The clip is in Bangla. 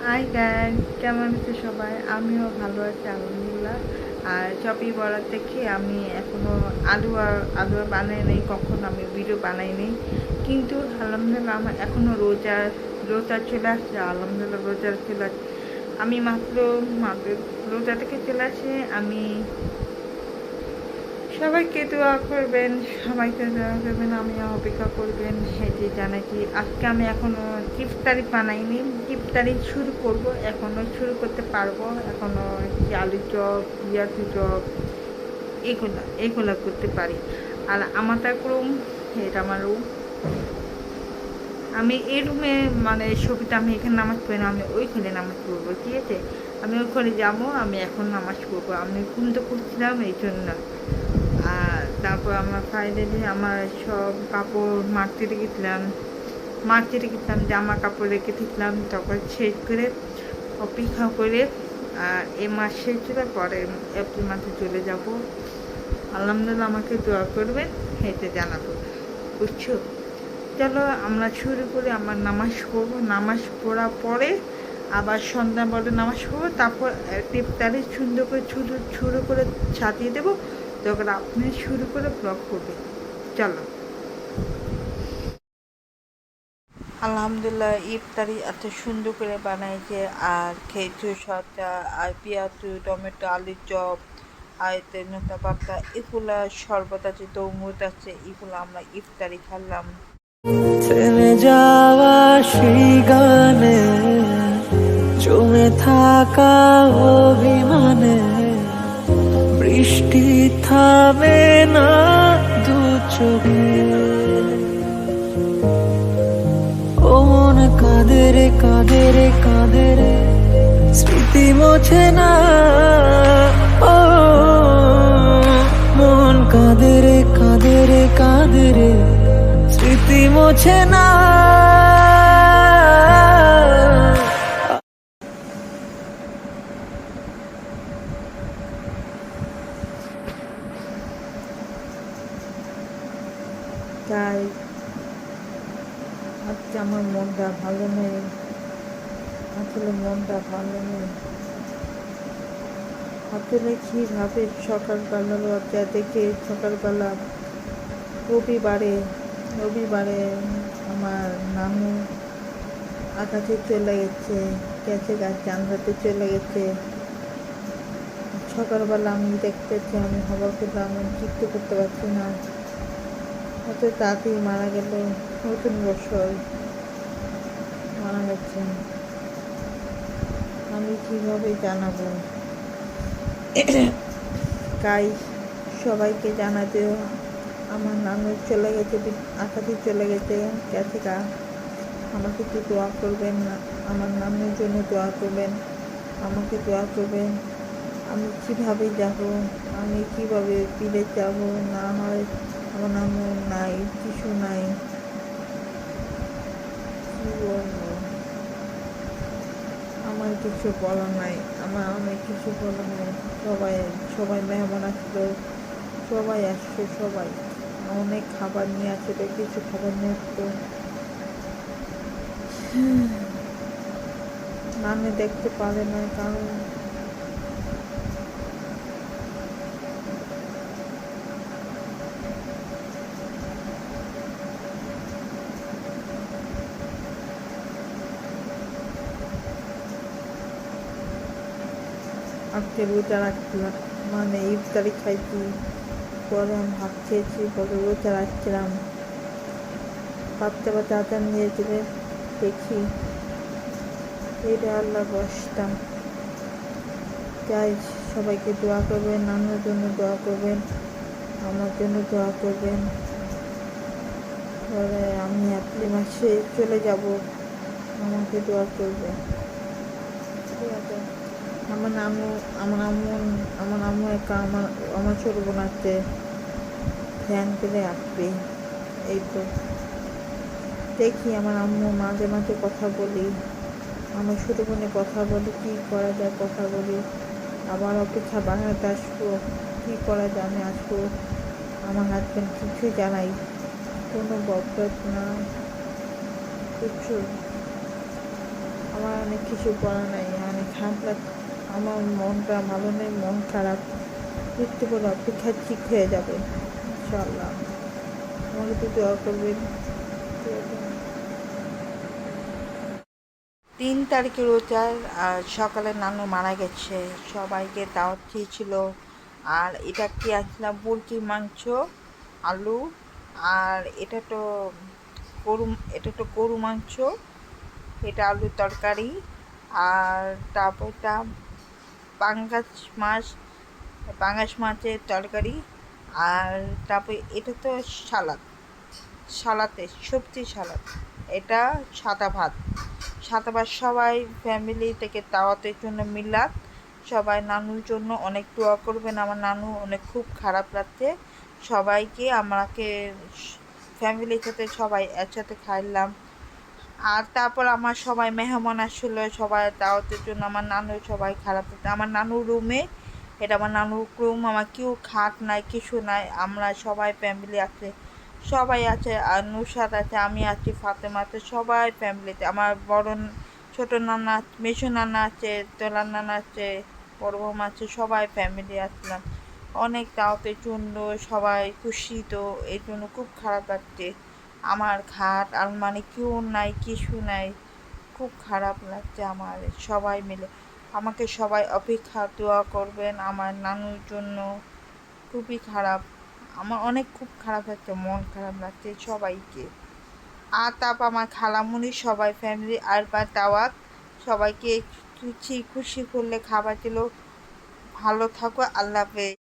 হাই গাইস, কেমন আছে সবাই? আমিও ভালো আছি আলহামদুলিল্লাহ। আর চপি বড়ার দেখে আমি এখনো আলু আর বানাই নেই, কখনো আমি ভিডিও বানাই নেই। কিন্তু আলহামদুলিল্লাহ আমার এখনো রোজা রোজা চলে আসছে। আলহামদুলিল্লাহ রোজা চলে আসছে। আমি মাত্র রোজা থেকে চলে আসে। আমি সবাইকে দোয়া করবেন, সবাইকে দোয়া করবেন, আমি অপেক্ষা করবেন। যে জানাচ্ছি আজকে আমি এখনও ইফতারি বানাইনি, ইফতারি শুরু করব, এখনও শুরু করতে পারবো। এখনও আলুর চপ, পিঁয়াজু চপ, এগুলো করতে পারি। আর আমারটা রুম, এটা আমার রুম। আমি এই রুমে মানে ছবিটা আমি এখানে নামাজ পড়ি না, আমি ওইখানে নামাজ পড়বো, ঠিক আছে? আমি ওইখানে যাবো, আমি এখন নামাজ পড়বো। আমি ঘুম তো করছিলাম এই জন্য। আর তারপর আমার ফাইনালি আমার সব কাপড় মার্কেটে গেছিলাম, জামা কাপড় রেখে দিলাম। তারপর শেষ করে অপেক্ষা করে আর এ মাস শেষ হলে পরে এপ্রিল মাসে চলে যাব। আলহামদুলিল্লাহ আমাকে দোয়া করবেন, হেঁটে জানাবো, বুঝছো? চলো আমরা শুরু করি। আমার নামাজ পড়বো, নামাজ পড়ার পরে আবার সন্ধ্যাবেলা নামাজ পড়বো। তারপর ইফতারি সুন্দর করে শুরু করে সাজিয়ে দেবো, তখন আপনি শুরু করে ব্লগ করবে। চলো। আলহামদুলিল্লাহ ইফতারি এত সুন্দর করে বানাইছে। আর খেয়েছো সবটা, আর পেঁয়াজু, টমেটো, আলুর চপ, আর তেনুতা পাতা, এগুলা শরবত আছে, তরমুজ আছে, এগুলো আমরা ইফতারি খেলাম। থেমে যাওয়া সেই গানে, জমে থাকা অভিমানে, বৃষ্টি থামে না দু চোখে। ও মন কাঁদে রে, কাঁদে রে, কাঁদে রে, স্মৃতি মোছে না। ও মন কাঁদে রে, কাঁদে রে, কাঁদে রে, স্মৃতি মোছে না। তাই আজকে আমার মনটা ভালো নেই, আসলে মনটা ভালো নেই। আসলে কীভাবে সকালবেলা লজ্জা দেখে সকালবেলা রবিবারে রবিবারে আমার নানু আকাশে চলে গেছে গাছ জানলাতে চলে গেছে। সকালবেলা আমি দেখতেছি, আমি খবর পেলাম, আমি চিন্তা করতে পারছি না। এত তাড়াতাড়ি মারা গেল, নতুন বছর মারা গেছে। আমি কীভাবে জানাবো? তাই সবাইকে জানাতে, আমার নানু চলে গেছে, আকাশে চলে গেছে গা। আমাকে একটু দোয়া করবেন না, আমার নানুর জন্য দোয়া করবেন, আমাকে দোয়া করবেন। আমি কীভাবে যাব, আমি কীভাবে বিদেশ যাব? না হয় আমার নানু নাই, কিছু নাই, কী বলবো? আমার কিছু বলা নাই, আমি কিছু বলা নাই। সবাই সবাই মেহমান আসলো, সবাই অনেক খাবার নিয়ে আসলো, কিছু খাবার নিয়ে আসতো। নানি দেখতে পারে না, কারণ আজকে রোজা রাখছিলাম, মানে ইফতারি খাইছি, পরে আমি ভাত খেয়েছি, পরে রোজা রাখছিলাম। ভাবতে আচার নিয়েছিলে, দেখি এটা আল্লাহ বসতাম। তাই সবাইকে দোয়া করবেন, নানুর জন্য দোয়া করবেন, আমার জন্য দোয়া করবেন। পরে আমি এপ্রিল মাসে চলে যাব, আমাকে দোয়া করবেন, ঠিক আছে? আমার আম্মু একটা আমার ছোটো বোন আছে, ফ্যান পেলে আসবে। এই তো দেখি, আমার আম্মু মাঝে মাঝে কথা বলি, আমার ছোটো বোনে কথা বলি, কী করা যায় কথা বলি। আবার অপেক্ষা বানাতে আসবো, কী করা যায়, আমি আসবো। আমার হাজব্যান্ড কিছুই জানাই, কোনো বকবক না, কিছু। আমার অনেক কিছু বলা নাই, অনেক খারাপ লাগ, আমার মনটা ভালো নেই, মন খারাপ। একটু করে অপেক্ষা ঠিক হয়ে যাবে ইনশাআল্লাহ। আমাকে তো দোয়া করবেন। 3 তারিখে রোজার আর সকালে নানু মারা গেছে, সবাইকে দাওয়াত দিয়েছিল। আর এটা কি আসলাম মুরগির মাংস, আলু, আর গরু গরু মাংস, এটা আলুর তরকারি, আর তারপর এটা পাঙ্গাস মাছ, পাঙ্গাস মাছের তরকারি, আর তারপর এটা তো সালাতে সবজি সালাদ, এটা সাদা ভাত। সবাই ফ্যামিলি থেকে দাওয়াতের জন্য মিলাদ, সবাই নানুর জন্য অনেক দোয়া করবেন। আমার নানু অনেক খুব খারাপ লাগছে। সবাইকে আমাকে ফ্যামিলির সাথে সবাই একসাথে খাইলাম। আর তারপর আমার সবাই মেহমান আসলো, সবাই দাওয়াতের জন্য। আমার নানু সবাই খারাপ লাগছে। আমার নানুর রুমে, এটা আমার নানুর রুম, আমার কেউ খাট নাই, কিছু নাই, আমরা সবাই ফ্যামিলি আছে, সবাই আছে। আর নুসাদ আছে, আমি আছি, ফাতেমা আছে, সবাই ফ্যামিলিতে। আমার ছোট নানা, মেসো নানা আছে, তোলার নানা আছে, বড় বৌমা আছে, সবাই ফ্যামিলি আসলাম অনেক দাওয়াতের জন্য। সবাই খুশি, তো এই জন্য খুব খারাপ লাগছে। আমার খাট আলমারি কেউ নাই, কিছু নাই, খুব খারাপ লাগছে আমার। সবাই মিলে আমাকে সবাই অপেক্ষা দোয়া করবেন আমার নানুর জন্য। খুবই খারাপ, আমার অনেক খুব খারাপ লাগছে, মন খারাপ লাগছে সবাইকে। আর তারপর আমার খালামুনি সবাই ফ্যামিলি আর বা দাওয়াত, সবাইকে খুশি খুশি করলে খাবার দিল। ভালো থাকো, আল্লাহ হাফেজ।